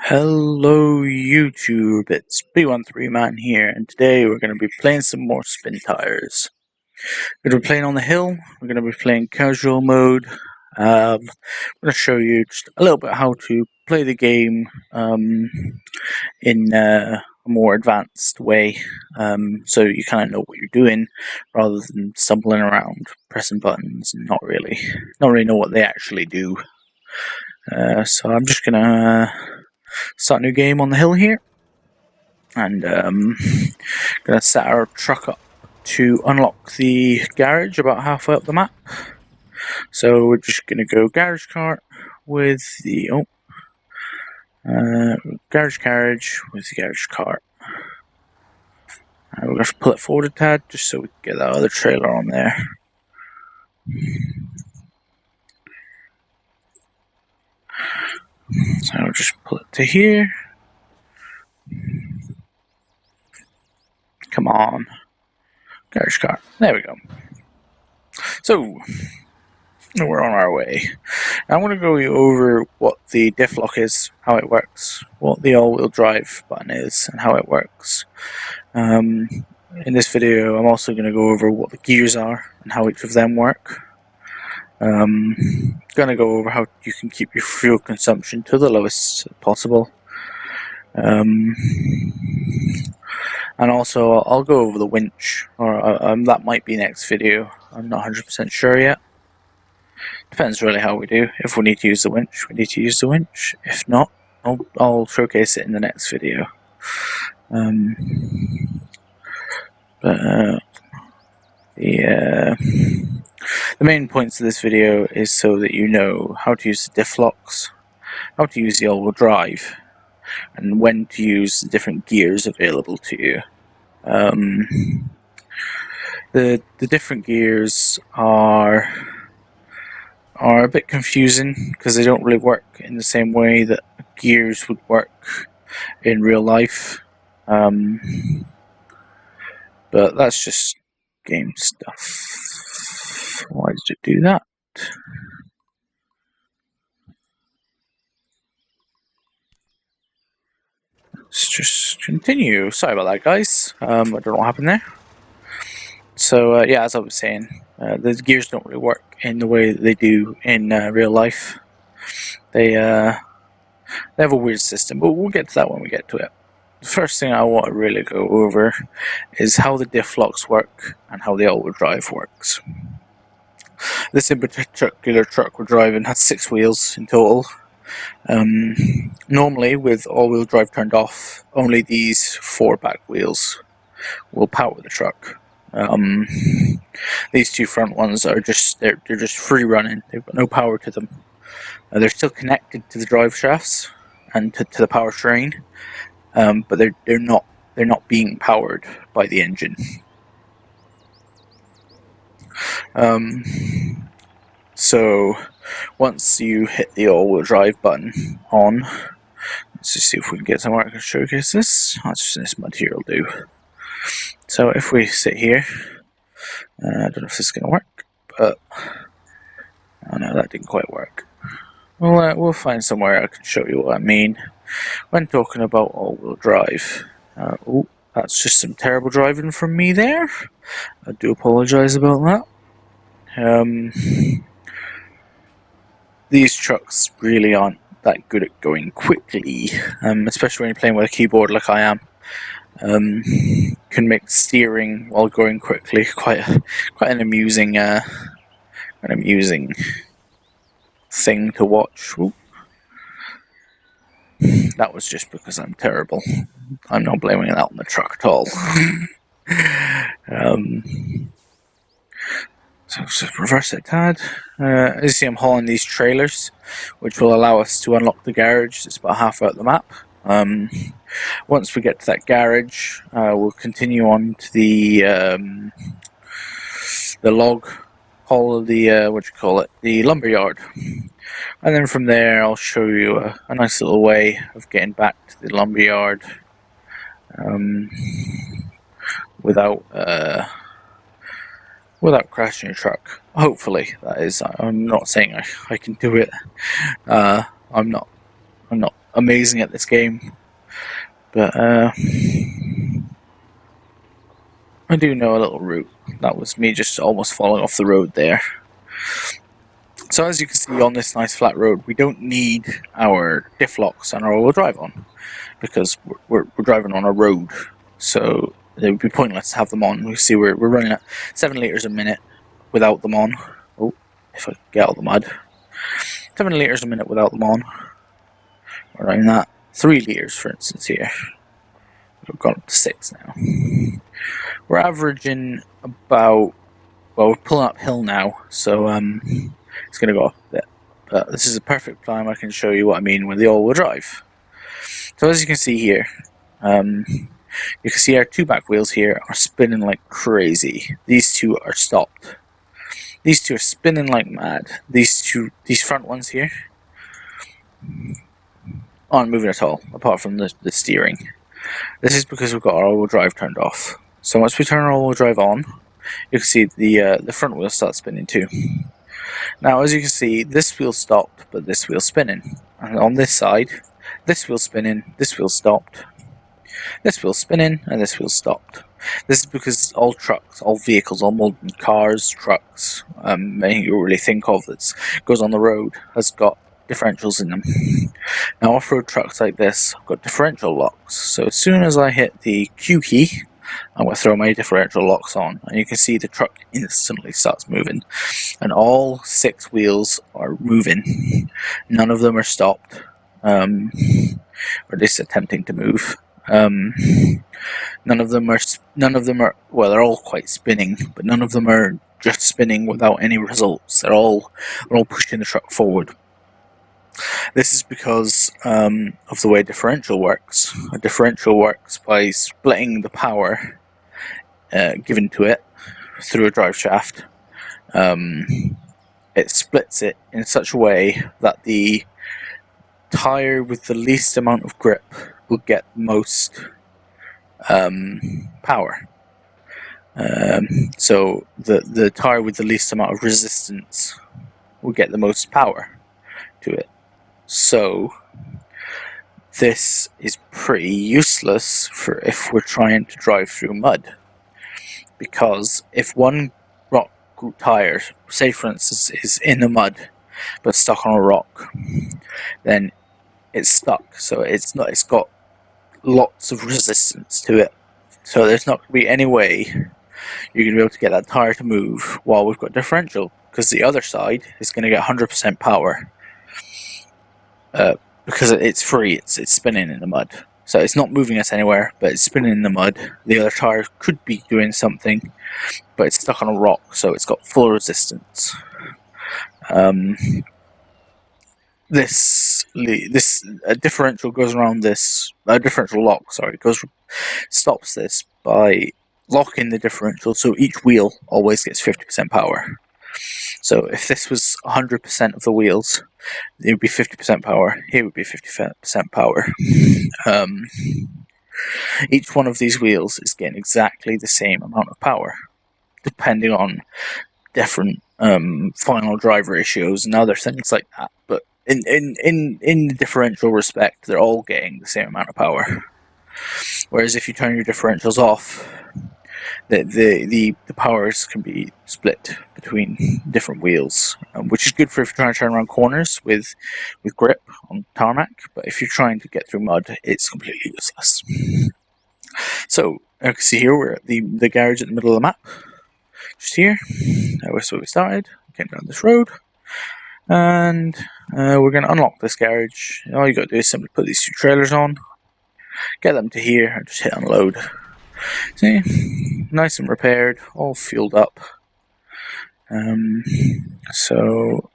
Hello YouTube, it's p13man here, and today we're going to be playing some more spin tires. We're going to be playing on the hill, we're going to be playing casual mode. I'm going to show you just a little bit how to play the game in a more advanced way, so you kind of know what you're doing rather than stumbling around pressing buttons and not really know what they actually do. So I'm just going to start a new game on the hill here, and gonna set our truck up to unlock the garage about halfway up the map. So we're just gonna go garage cart with the garage carriage with the garage cart. We're gonna have to pull it forward a tad just so we can get that other trailer on there. So we'll just pull it to here. Come on, garage cart. There we go. So we're on our way. I'm going to go over what the diff lock is, how it works, what the all-wheel drive button is, and how it works. In this video, I'm also going to go over what the gears are and how each of them work. Going to go over how you can keep your fuel consumption to the lowest possible. And also, I'll go over the winch, or that might be next video. I'm not 100% sure yet. Depends really how we do. If we need to use the winch, we need to use the winch. If not, I'll showcase it in the next video. The main points of this video is so that you know how to use the diff locks, how to use the all-wheel drive, and when to use the different gears available to you. The different gears are a bit confusing because they don't really work in the same way that gears would work in real life. But that's just game stuff. Why did it do that? Let's just continue. Sorry about that, guys. I don't know what happened there. So yeah, as I was saying, the gears don't really work in the way that they do in real life. They have a weird system, but we'll get to that when we get to it. The first thing I want to really go over is how the diff locks work and how the all-wheel drive works. This in particular truck we're driving has 6 wheels in total. Normally, with all-wheel drive turned off, only these 4 back wheels will power the truck. These 2 front ones are just they're just free running. They've got no power to them. They're still connected to the drive shafts and to the powertrain, but they're not being powered by the engine. So once you hit the all-wheel drive button on, let's just see if we can get somewhere I can showcase this. That's just this mud here will do. So if we sit here, I don't know if this is going to work, but oh no, that didn't quite work. Well, we'll find somewhere I can show you what I mean when talking about all-wheel drive. Oh, that's just some terrible driving from me there. I do apologise about that. These trucks really aren't that good at going quickly, especially when you're playing with a keyboard like I am. Can make steering while going quickly quite an amusing thing to watch. Ooh. That was just because I'm terrible. I'm not blaming that on the truck at all. So just reverse it a tad. As you see, I'm hauling these trailers, which will allow us to unlock the garage. It's about halfway up the map. Once we get to that garage, we'll continue on to the log haul of the the lumber yard, and then from there I'll show you a nice little way of getting back to the lumber yard without crashing your truck. Hopefully, that is. I'm not saying I can do it. I'm not amazing at this game, but I do know a little route. That was me just almost falling off the road there. So as you can see on this nice flat road, we don't need our diff locks and our all-wheel drive on, because we're driving on a road, so it would be pointless to have them on. You see we're running at 7 litres a minute without them on. Oh, if I get out of the mud. 7 litres a minute without them on. We're running that. 3 litres for instance here. We've gone up to 6 now. We're averaging about, well, we're pulling uphill now, so it's going to go up a bit. But this is a perfect time I can show you what I mean with the all-wheel drive. So as you can see here, you can see our 2 back wheels here are spinning like crazy. These 2 are stopped. These 2 are spinning like mad. These front ones here aren't moving at all, apart from the steering. This is because we've got our all-wheel drive turned off. So once we turn our all-wheel drive on, you can see the front wheel starts spinning too. Now as you can see, this wheel stopped, but this wheel's spinning. And on this side, this wheel's spinning, this wheel stopped, this wheel's spinning, and this wheel stopped. This is because all trucks, all vehicles, all modern cars, trucks, anything you really think of that goes on the road has got differentials in them. Now off-road trucks like this have got differential locks, so as soon as I hit the Q key, I'm going to throw my differential locks on, and you can see the truck instantly starts moving, and all 6 wheels are moving. None of them are stopped, or at least attempting to move. None of them are, well, they're all quite spinning, but none of them are just spinning without any results. They're all pushing the truck forward. This is because of the way differential works. A differential works by splitting the power given to it through a drive shaft. It splits it in such a way that the tyre with the least amount of grip will get most power. So the tyre with the least amount of resistance will get the most power to it. So this is pretty useless for if we're trying to drive through mud, because if one rock tyre, say for instance, is in the mud but stuck on a rock, then it's stuck, so it's got lots of resistance to it, so there's not going to be any way you're going to be able to get that tyre to move while we've got differential, because the other side is going to get 100% power. Because it's free, it's spinning in the mud. So it's not moving us anywhere, but it's spinning in the mud. The other tyre could be doing something, but it's stuck on a rock, so it's got full resistance. This differential goes around this, differential lock, stops this by locking the differential, so each wheel always gets 50% power. So if this was 100% of the wheels, it would be 50% power. Here would be 50% power. Each one of these wheels is getting exactly the same amount of power, depending on different final drive ratios and other things like that. But in the differential respect, they're all getting the same amount of power. Whereas if you turn your differentials off, the powers can be split between different wheels, which is good for if you're trying to turn around corners with grip on tarmac, but if you're trying to get through mud, it's completely useless. So, you can see here we're at the garage at the middle of the map, just here. That's where we started, getting down this road, and we're going to unlock this garage. All you got to do is simply put these 2 trailers on, get them to here, and just hit unload. See, nice and repaired, all fueled up. So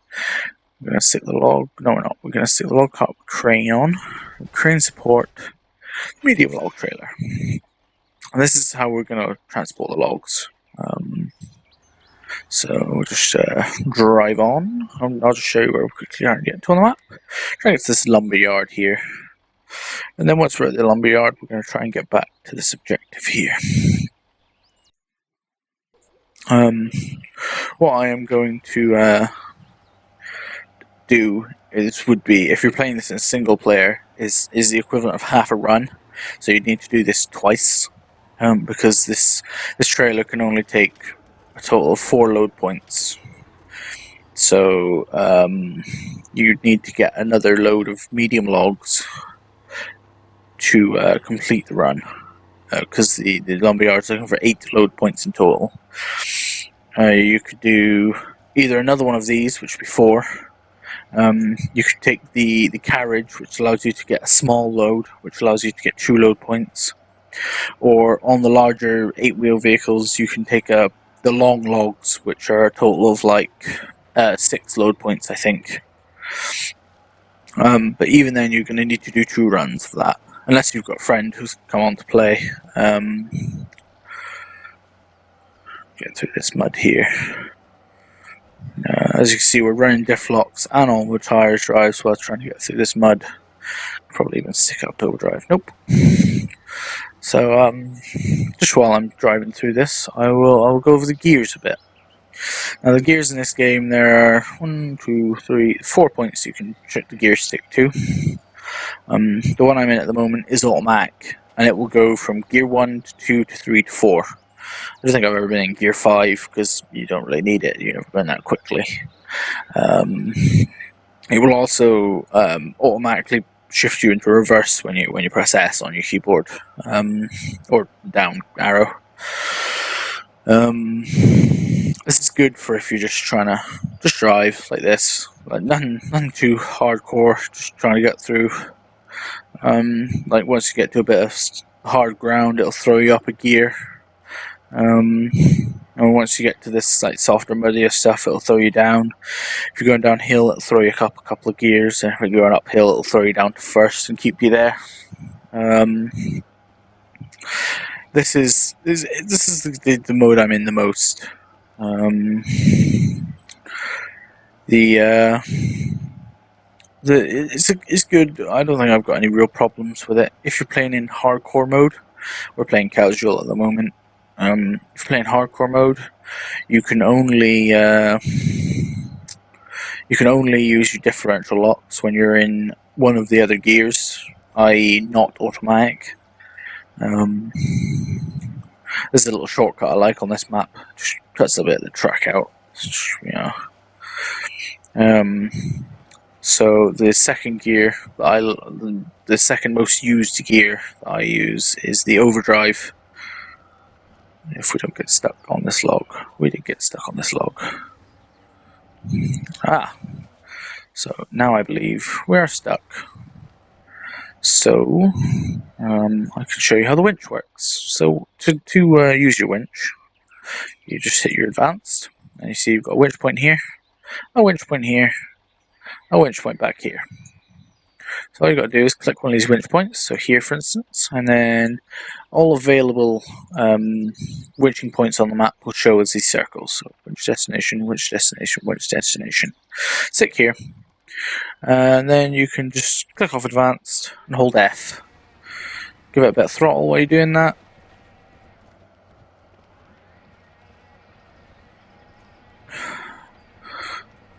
we're going to stick the log. No, we're not. We're going to stick the log cart crane on. Crane support, medium log trailer. And this is how we're going to transport the logs. So we'll just drive on. I'll just show you where we're quickly trying to get to on the map. Try to get to this lumber yard here. And then once we're at the lumber yard, we're going to try and get back to this objective here. What I am going to do would be, if you're playing this in single player, is the equivalent of half a run. So you'd need to do this twice, because this trailer can only take a total of 4 load points. So you'd need to get another load of medium logs to complete the run, because the lumberyard's looking for 8 load points in total. You could do either another one of these, which would be 4. You could take the carriage, which allows you to get a small load, which allows you to get 2 load points. Or on the larger 8-wheel vehicles, you can take the long logs, which are a total of like 6 load points, I think. But even then, you're going to need to do 2 runs for that, unless you've got a friend who's come on to play. Get through this mud here. As you can see, we're running diff locks and all the tyres drives while trying to get through this mud. Probably even stick up to overdrive. Nope. So just while I'm driving through this, I'll go over the gears a bit. Now the gears in this game, there are 1, 2, 3, 4 points you can check the gear stick to. The one I'm in at the moment is automatic, and it will go from gear 1 to 2 to 3 to 4. I don't think I've ever been in gear 5 because you don't really need it. You never run that quickly. It will also automatically shift you into reverse when you press S on your keyboard, or down arrow. This is good for if you're just trying to drive like this, like nothing too hardcore, just trying to get through. Like once you get to a bit of hard ground, it'll throw you up a gear. And once you get to this like softer, muddier stuff, it'll throw you down. If you're going downhill, it'll throw you up a couple of gears, and if you're going uphill, it'll throw you down to first and keep you there. This is the mode I'm in the most. It's good. I don't think I've got any real problems with it. If you're playing in hardcore mode, we're playing casual at the moment. If you're playing hardcore mode, you can only use your differential locks when you're in one of the other gears, i.e. not automatic. There's a little shortcut I like on this map. Just cuts a bit of the track out. So the second gear the second most used gear that I use is the overdrive. If we don't get stuck on this log, we did get stuck on this log. So now I believe we are stuck. So I can show you how the winch works. So to use your winch, you just hit your advanced, and you see you've got a winch point here, a winch point here, a winch point back here. So all you got to do is click one of these winch points, so here for instance, and then all available winching points on the map will show as these circles. So winch destination, winch destination, winch destination. Stick here, and then you can just click off advanced and hold F. Give it a bit of throttle while you're doing that.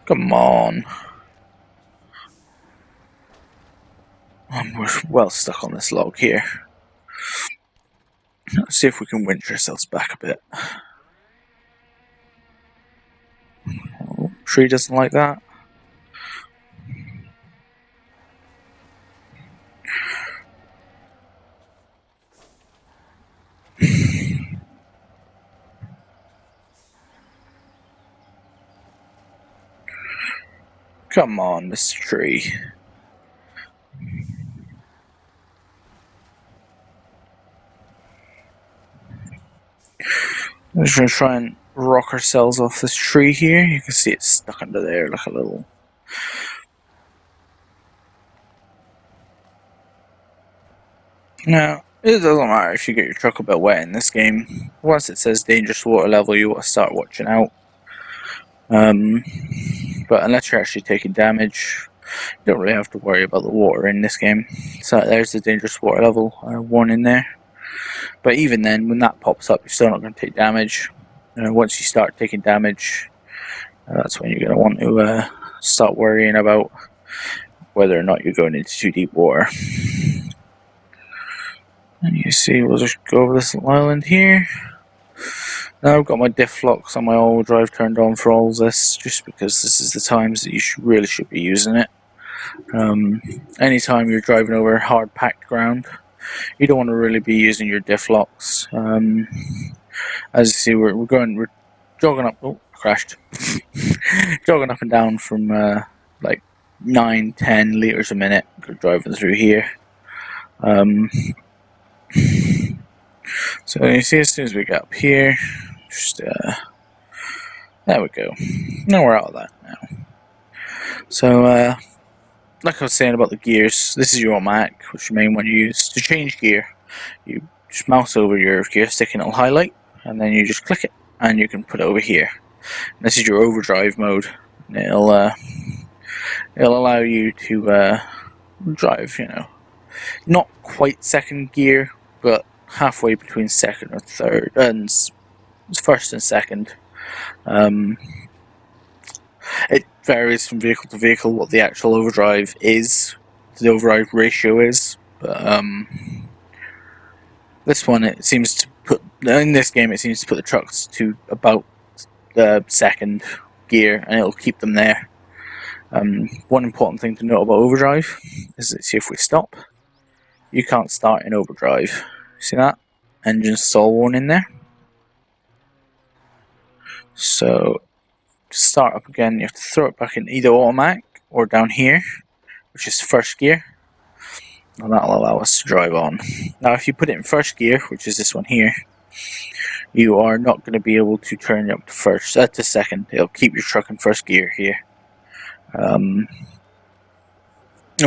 Come on. We're well stuck on this log here. Let's see if we can winch ourselves back a bit. Oh, tree doesn't like that. Come on, Mr. Tree. I'm just going to try and rock ourselves off this tree here. You can see it's stuck under there like a little... Now, it doesn't matter if you get your truck a bit wet in this game. Once it says dangerous water level, you want to start watching out. But unless you're actually taking damage, you don't really have to worry about the water in this game. So there's the dangerous water level warning there. But even then, when that pops up, you're still not going to take damage. Once you start taking damage, that's when you're going to want to stop worrying about whether or not you're going into too deep water. And you see, we'll just go over this little island here. Now I've got my diff locks on my all-wheel drive turned on for all this, just because this is the times that you really should be using it. Anytime you're driving over hard packed ground, you don't want to really be using your diff locks. As you see, we're jogging up. Oh, crashed. Jogging up and down from like 9-10 liters a minute. Driving through here. So you see, as soon as we get up here, just there we go. Now we're out of that now. So like I was saying about the gears, this is your automatic, which you may want to use to change gear. You just mouse over your gear stick and it'll highlight, and then you just click it, and you can put it over here. And this is your overdrive mode. And it'll allow you to drive, you know, not quite second gear, but halfway between second or third, and first and second. It varies from vehicle to vehicle what the actual overdrive is, the overdrive ratio is, but this one, it seems to put, in this game, it seems to put the trucks to about the second gear, and it'll keep them there. One important thing to note about overdrive is that, see, if we stop, you can't start in overdrive. See that? Engine stall warning there. So to start up again, you have to throw it back in either automatic or down here, which is first gear, and that'll allow us to drive on. Now if you put it in first gear, which is this one here, you are not going to be able to turn it up to first, to second. It'll keep your truck in first gear here. No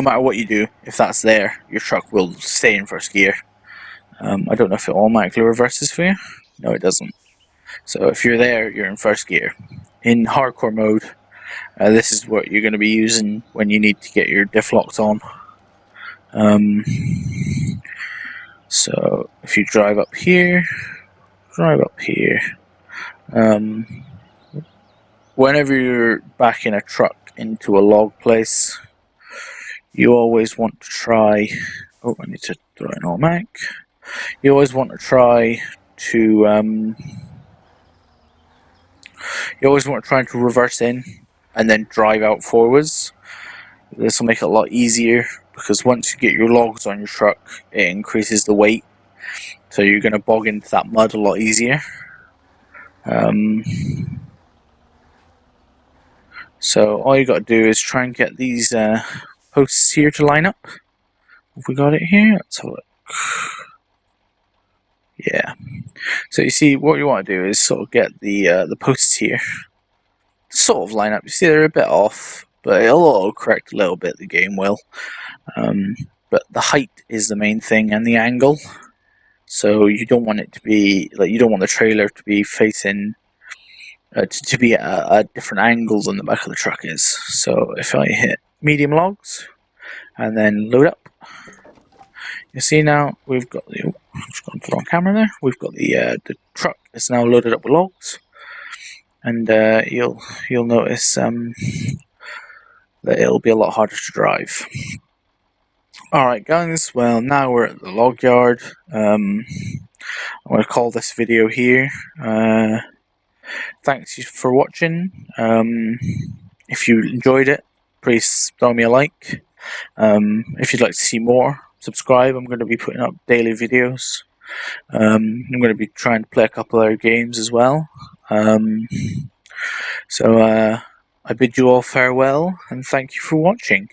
matter what you do, if that's there, your truck will stay in first gear. I don't know if it automatically reverses for you. No, it doesn't. So if you're there, you're in first gear. In hardcore mode, this is what you're going to be using when you need to get your diff locks on. So if you drive up here, whenever you're backing a truck into a log place, you always want to try, oh, I need to throw in automatic. You always want to try to reverse in and then drive out forwards. This will make it a lot easier, because once you get your logs on your truck, it increases the weight, so you're going to bog into that mud a lot easier. So all you got to do is try and get these posts here to line up. Have we got it here? Let's have a look. Yeah. So you see, what you want to do is sort of get the posts here sort of line up. You see, they're a bit off, but it'll auto-correct a little bit, the game will. But the height is the main thing, and the angle. So you don't want it to be, like, you don't want the trailer to be facing, to be at a different angle than the back of the truck is. So if I hit medium logs, and then load up, you see now we've got the, just gone on camera there, we've got the truck is now loaded up with logs. And you'll notice that it'll be a lot harder to drive. Alright guys, well, now we're at the log yard. I'm going to call this video here. Thanks for watching. If you enjoyed it, please throw me a like. If you'd like to see more, subscribe. I'm going to be putting up daily videos. I'm going to be trying to play a couple other games as well. So I bid you all farewell, and thank you for watching.